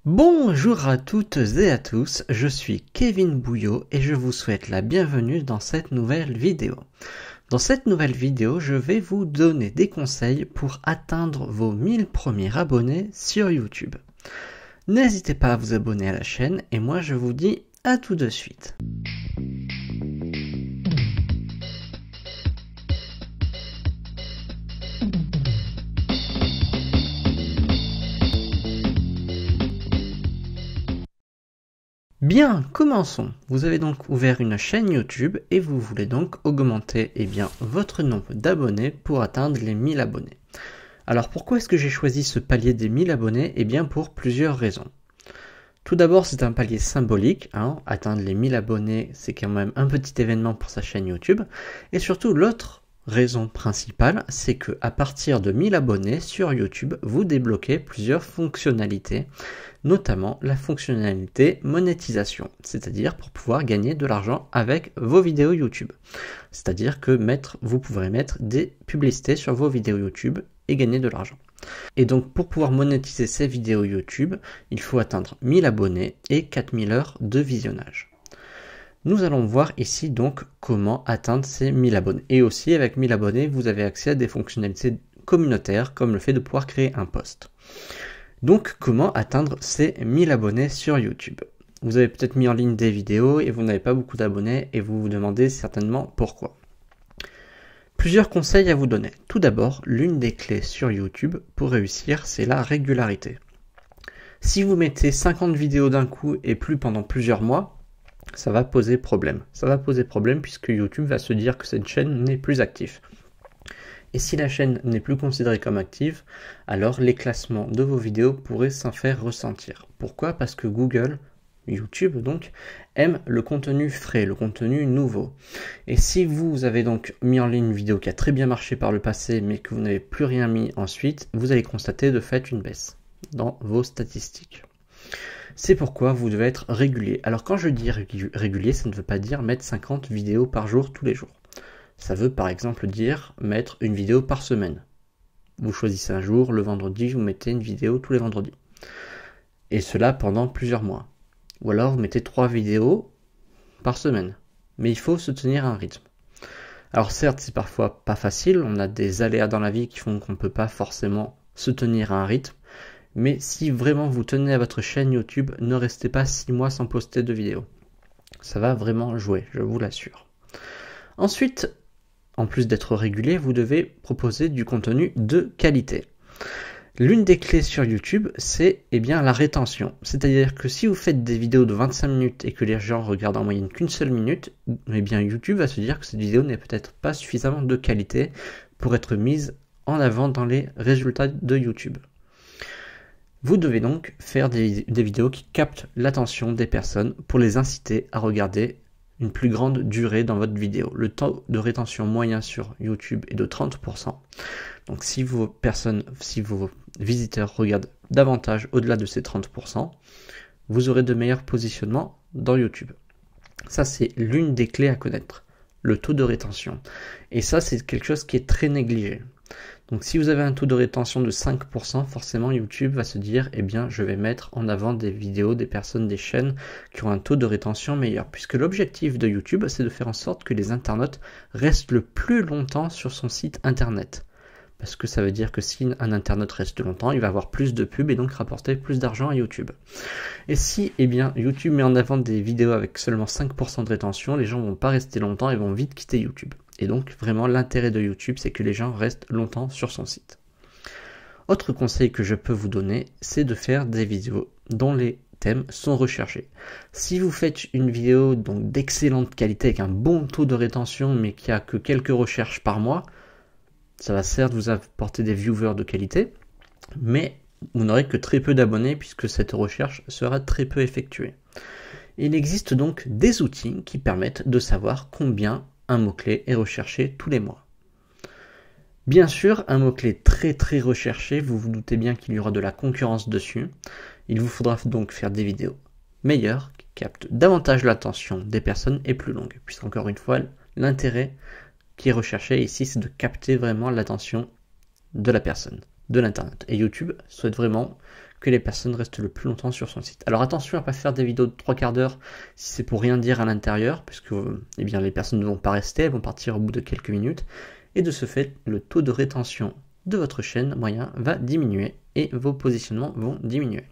Bonjour à toutes et à tous, je suis Kevin Bouillot et je vous souhaite la bienvenue dans cette nouvelle vidéo. Dans cette nouvelle vidéo, je vais vous donner des conseils pour atteindre vos 1000 premiers abonnés sur YouTube. N'hésitez pas à vous abonner à la chaîne et moi je vous dis à tout de suite. Bien, commençons. Vous avez donc ouvert une chaîne YouTube et vous voulez donc augmenter votre nombre d'abonnés pour atteindre les 1000 abonnés. Alors pourquoi est-ce que j'ai choisi ce palier des 1000 abonnés? Pour plusieurs raisons. Tout d'abord, c'est un palier symbolique, atteindre les 1000 abonnés, c'est quand même un petit événement pour sa chaîne YouTube. Et surtout, l'autre raison principale, c'est que à partir de 1000 abonnés sur YouTube, vous débloquez plusieurs fonctionnalités, notamment la fonctionnalité monétisation, c'est-à-dire pour pouvoir gagner de l'argent avec vos vidéos YouTube. C'est-à-dire que vous pourrez mettre des publicités sur vos vidéos YouTube et gagner de l'argent. Et donc pour pouvoir monétiser ces vidéos YouTube, il faut atteindre 1000 abonnés et 4000 heures de visionnage. Nous allons voir ici donc comment atteindre ces 1000 abonnés. Et aussi avec 1000 abonnés, vous avez accès à des fonctionnalités communautaires comme le fait de pouvoir créer un post. Donc comment atteindre ces 1000 abonnés sur YouTube? Vous avez peut-être mis en ligne des vidéos et vous n'avez pas beaucoup d'abonnés et vous vous demandez certainement pourquoi. Plusieurs conseils à vous donner. Tout d'abord, l'une des clés sur YouTube pour réussir, c'est la régularité. Si vous mettez 50 vidéos d'un coup et plus pendant plusieurs mois, ça va poser problème. Ça va poser problème puisque YouTube va se dire que cette chaîne n'est plus active. Et si la chaîne n'est plus considérée comme active, alors les classements de vos vidéos pourraient s'en faire ressentir. Pourquoi? Parce que YouTube donc, aime le contenu frais, le contenu nouveau. Et si vous avez donc mis en ligne une vidéo qui a très bien marché par le passé, mais que vous n'avez plus rien mis ensuite, vous allez constater de fait une baisse dans vos statistiques. C'est pourquoi vous devez être régulier. Alors quand je dis régulier, ça ne veut pas dire mettre 50 vidéos par jour tous les jours. Ça veut par exemple dire mettre une vidéo par semaine. Vous choisissez un jour, le vendredi, vous mettez une vidéo tous les vendredis. Et cela pendant plusieurs mois. Ou alors vous mettez 3 vidéos par semaine. Mais il faut se tenir à un rythme. Alors certes, c'est parfois pas facile, on a des aléas dans la vie qui font qu'on ne peut pas forcément se tenir à un rythme. Mais si vraiment vous tenez à votre chaîne YouTube, ne restez pas 6 mois sans poster de vidéos. Ça va vraiment jouer, je vous l'assure. Ensuite, en plus d'être régulier, vous devez proposer du contenu de qualité. L'une des clés sur YouTube, c'est la rétention. C'est-à-dire que si vous faites des vidéos de 25 minutes et que les gens regardent en moyenne qu'une seule minute, YouTube va se dire que cette vidéo n'est peut-être pas suffisamment de qualité pour être mise en avant dans les résultats de YouTube. Vous devez donc faire des vidéos qui captent l'attention des personnes pour les inciter à regarder une plus grande durée dans votre vidéo. Le taux de rétention moyen sur YouTube est de 30%. Donc si vos visiteurs regardent davantage au-delà de ces 30%, vous aurez de meilleurs positionnements dans YouTube. Ça, c'est l'une des clés à connaître, le taux de rétention. Et ça, c'est quelque chose qui est très négligé. Donc si vous avez un taux de rétention de 5%, forcément YouTube va se dire je vais mettre en avant des vidéos, des personnes, des chaînes qui ont un taux de rétention meilleur. Puisque l'objectif de YouTube, c'est de faire en sorte que les internautes restent le plus longtemps sur son site internet. Parce que ça veut dire que si un internaute reste longtemps, il va avoir plus de pubs et donc rapporter plus d'argent à YouTube. Et si YouTube met en avant des vidéos avec seulement 5% de rétention, les gens vont pas rester longtemps et vont vite quitter YouTube. Et donc vraiment l'intérêt de YouTube, c'est que les gens restent longtemps sur son site. Autre conseil que je peux vous donner, c'est de faire des vidéos dont les thèmes sont recherchés. Si vous faites une vidéo donc d'excellente qualité avec un bon taux de rétention mais qui a que quelques recherches par mois, ça va certes vous apporter des viewers de qualité, mais vous n'aurez que très peu d'abonnés puisque cette recherche sera très peu effectuée. Il existe donc des outils qui permettent de savoir combien un mot-clé est recherché tous les mois. Bien sûr, un mot-clé très très recherché, vous vous doutez bien qu'il y aura de la concurrence dessus. Il vous faudra donc faire des vidéos meilleures qui captent davantage l'attention des personnes et plus longues. Puisqu'encore une fois, l'intérêt qui est recherché ici, c'est de capter vraiment l'attention de la personne, de l'internet. Et YouTube souhaite vraiment que les personnes restent le plus longtemps sur son site. Alors attention à ne pas faire des vidéos de 3 quarts d'heure si c'est pour rien dire à l'intérieur, puisque eh bien, les personnes ne vont pas rester, elles vont partir au bout de quelques minutes, et de ce fait, le taux de rétention de votre chaîne moyen va diminuer et vos positionnements vont diminuer.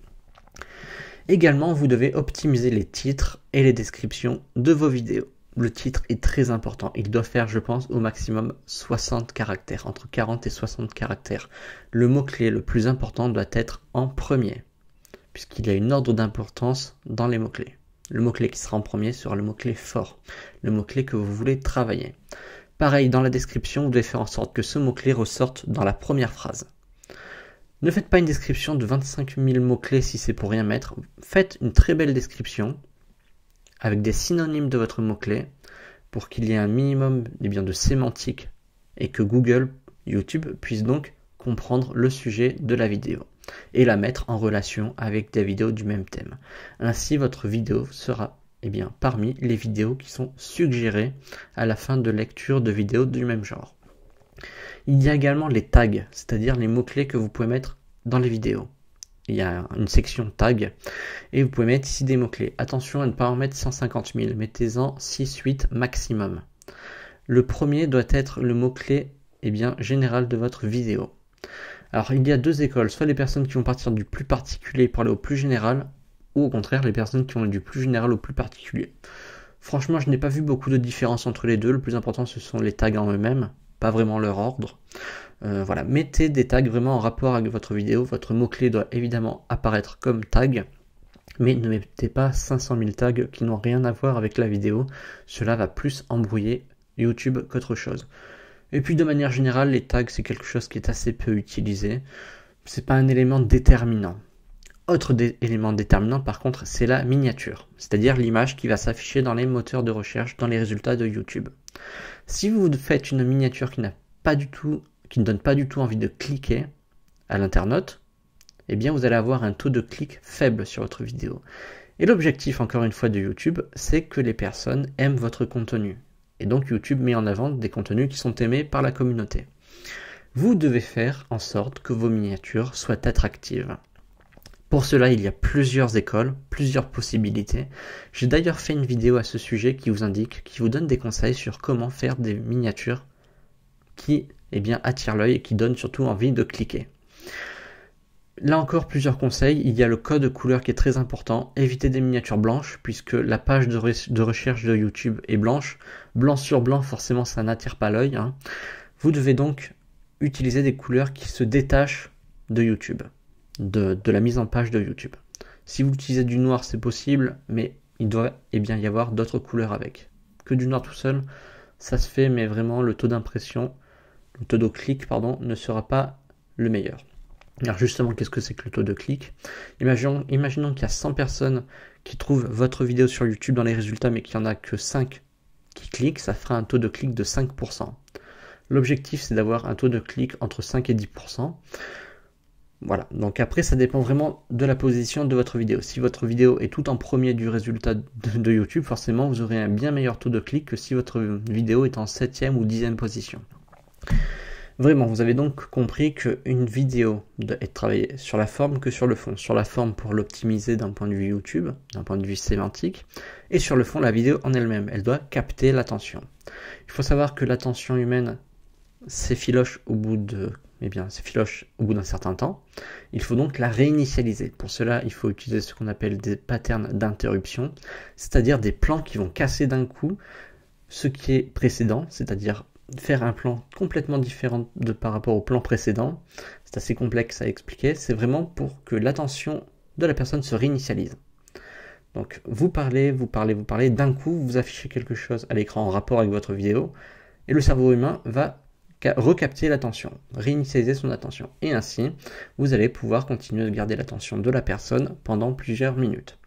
Également, vous devez optimiser les titres et les descriptions de vos vidéos. Le titre est très important. Il doit faire, je pense, au maximum 60 caractères, entre 40 et 60 caractères. Le mot-clé le plus important doit être en premier, puisqu'il y a une ordre d'importance dans les mots-clés. Le mot-clé qui sera en premier sera le mot-clé fort, le mot-clé que vous voulez travailler. Pareil, dans la description, vous devez faire en sorte que ce mot-clé ressorte dans la première phrase. Ne faites pas une description de 25 000 mots-clés si c'est pour rien mettre. Faites une très belle description avec des synonymes de votre mot-clé pour qu'il y ait un minimum de sémantique et que Google, YouTube puisse donc comprendre le sujet de la vidéo et la mettre en relation avec des vidéos du même thème. Ainsi, votre vidéo sera parmi les vidéos qui sont suggérées à la fin de lecture de vidéos du même genre. Il y a également les tags, c'est-à-dire les mots-clés que vous pouvez mettre dans les vidéos. Il y a une section tag et vous pouvez mettre ici des mots-clés. Attention à ne pas en mettre 150 000, mettez-en 6-8 maximum. Le premier doit être le mot-clé général de votre vidéo. Alors il y a deux écoles, soit les personnes qui vont partir du plus particulier pour aller au plus général, ou au contraire les personnes qui vont aller du plus général au plus particulier. Franchement, je n'ai pas vu beaucoup de différence entre les deux. Le plus important, ce sont les tags en eux-mêmes, pas vraiment leur ordre. Voilà, mettez des tags vraiment en rapport avec votre vidéo. Votre mot-clé doit évidemment apparaître comme tag, mais ne mettez pas 500 000 tags qui n'ont rien à voir avec la vidéo. Cela va plus embrouiller YouTube qu'autre chose. Et puis de manière générale, les tags, c'est quelque chose qui est assez peu utilisé. C'est pas un élément déterminant. Autre élément déterminant par contre, c'est la miniature, c'est-à-dire l'image qui va s'afficher dans les moteurs de recherche, dans les résultats de YouTube. Si vous faites une miniature qui ne donne pas du tout envie de cliquer à l'internaute, vous allez avoir un taux de clic faible sur votre vidéo. Et l'objectif, encore une fois, de YouTube, c'est que les personnes aiment votre contenu. Et donc YouTube met en avant des contenus qui sont aimés par la communauté. Vous devez faire en sorte que vos miniatures soient attractives. Pour cela, il y a plusieurs écoles, plusieurs possibilités. J'ai d'ailleurs fait une vidéo à ce sujet qui vous donne des conseils sur comment faire des miniatures qui attirent l'œil et qui donnent surtout envie de cliquer. Là encore, plusieurs conseils. Il y a le code couleur qui est très important. Évitez des miniatures blanches puisque la page de recherche de YouTube est blanche. Blanc sur blanc, forcément, ça n'attire pas l'œil. Vous devez donc utiliser des couleurs qui se détachent de YouTube. De la mise en page de YouTube. Si vous utilisez du noir, c'est possible, mais il doit y avoir d'autres couleurs avec. Que du noir tout seul, ça se fait, mais vraiment le taux d'impression, le taux de clic, ne sera pas le meilleur. Alors justement, qu'est-ce que c'est que le taux de clic ? Imaginons qu'il y a 100 personnes qui trouvent votre vidéo sur YouTube dans les résultats, mais qu'il n'y en a que 5 qui cliquent, ça fera un taux de clic de 5%. L'objectif, c'est d'avoir un taux de clic entre 5 et 10%. Voilà, donc après ça dépend vraiment de la position de votre vidéo. Si votre vidéo est tout en premier du résultat de YouTube, forcément vous aurez un bien meilleur taux de clic que si votre vidéo est en 7e ou 10e position. Vraiment, vous avez donc compris qu'une vidéo doit être travaillée sur la forme que sur le fond. Sur la forme pour l'optimiser d'un point de vue YouTube, d'un point de vue sémantique, et sur le fond, la vidéo en elle-même, elle doit capter l'attention. Il faut savoir que l'attention humaine s'effiloche au bout d'un certain temps. Il faut donc la réinitialiser. Pour cela, il faut utiliser ce qu'on appelle des patterns d'interruption, c'est-à-dire des plans qui vont casser d'un coup ce qui est précédent, c'est-à-dire faire un plan complètement différent par rapport au plan précédent. C'est assez complexe à expliquer. C'est vraiment pour que l'attention de la personne se réinitialise. Donc vous parlez, d'un coup vous affichez quelque chose à l'écran en rapport avec votre vidéo et le cerveau humain va recapter l'attention, réinitialiser son attention. Et ainsi, vous allez pouvoir continuer de garder l'attention de la personne pendant plusieurs minutes.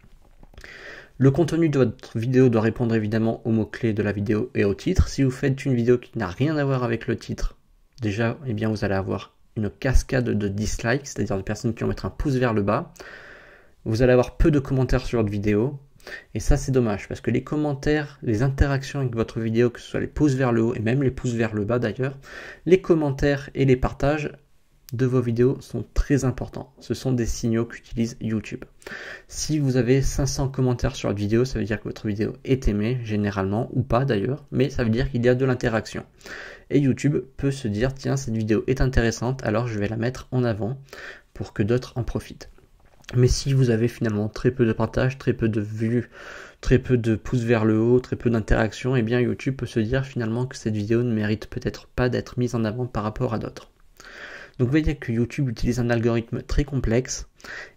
Le contenu de votre vidéo doit répondre évidemment aux mots-clés de la vidéo et au titre. Si vous faites une vidéo qui n'a rien à voir avec le titre, déjà, vous allez avoir une cascade de dislikes, c'est-à-dire de personnes qui vont mettre un pouce vers le bas. Vous allez avoir peu de commentaires sur votre vidéo. Et ça, c'est dommage, parce que les commentaires, les interactions avec votre vidéo, que ce soit les pouces vers le haut et même les pouces vers le bas d'ailleurs, les commentaires et les partages, de vos vidéos sont très importants. Ce sont des signaux qu'utilise YouTube. Si vous avez 500 commentaires sur votre vidéo, ça veut dire que votre vidéo est aimée, généralement, ou pas d'ailleurs, mais ça veut dire qu'il y a de l'interaction. Et YouTube peut se dire, tiens, cette vidéo est intéressante, alors je vais la mettre en avant pour que d'autres en profitent. Mais si vous avez finalement très peu de partages, très peu de vues, très peu de pouces vers le haut, très peu d'interactions, eh bien YouTube peut se dire finalement que cette vidéo ne mérite peut-être pas d'être mise en avant par rapport à d'autres. Donc vous voyez que YouTube utilise un algorithme très complexe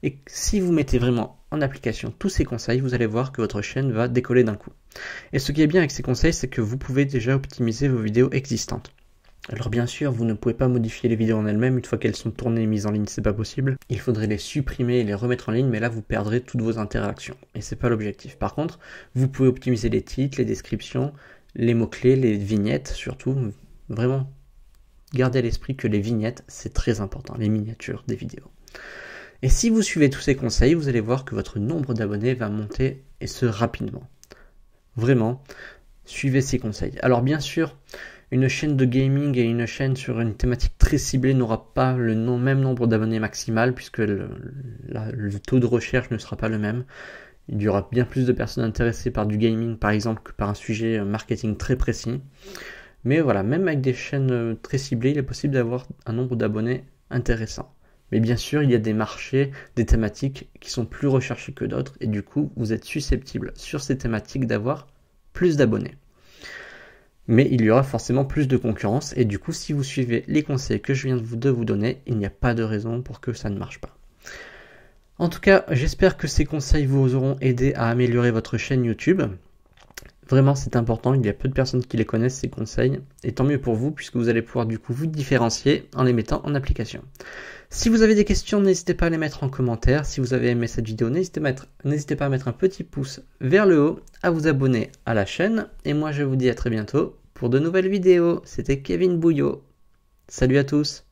et si vous mettez vraiment en application tous ces conseils, vous allez voir que votre chaîne va décoller d'un coup. Et ce qui est bien avec ces conseils, c'est que vous pouvez déjà optimiser vos vidéos existantes. Alors bien sûr, vous ne pouvez pas modifier les vidéos en elles-mêmes, une fois qu'elles sont tournées et mises en ligne, c'est pas possible. Il faudrait les supprimer et les remettre en ligne, mais là vous perdrez toutes vos interactions. Et c'est pas l'objectif. Par contre, vous pouvez optimiser les titres, les descriptions, les mots-clés, les vignettes, surtout, vraiment. Gardez à l'esprit que les vignettes, c'est très important, les miniatures des vidéos. Et si vous suivez tous ces conseils, vous allez voir que votre nombre d'abonnés va monter et ce rapidement. Vraiment, suivez ces conseils. Alors bien sûr, une chaîne de gaming et une chaîne sur une thématique très ciblée n'aura pas le même nombre d'abonnés maximal puisque le taux de recherche ne sera pas le même. Il y aura bien plus de personnes intéressées par du gaming par exemple que par un sujet marketing très précis. Mais voilà, même avec des chaînes très ciblées, il est possible d'avoir un nombre d'abonnés intéressant. Mais bien sûr, il y a des marchés, des thématiques qui sont plus recherchées que d'autres et du coup, vous êtes susceptible sur ces thématiques d'avoir plus d'abonnés. Mais il y aura forcément plus de concurrence et du coup, si vous suivez les conseils que je viens de vous donner, il n'y a pas de raison pour que ça ne marche pas. En tout cas, j'espère que ces conseils vous auront aidé à améliorer votre chaîne YouTube. Vraiment, c'est important, il y a peu de personnes qui les connaissent, ces conseils, et tant mieux pour vous, puisque vous allez pouvoir du coup vous différencier en les mettant en application. Si vous avez des questions, n'hésitez pas à les mettre en commentaire. Si vous avez aimé cette vidéo, n'hésitez pas à mettre un petit pouce vers le haut, à vous abonner à la chaîne, et moi je vous dis à très bientôt pour de nouvelles vidéos. C'était Kevin Bouillot. Salut à tous!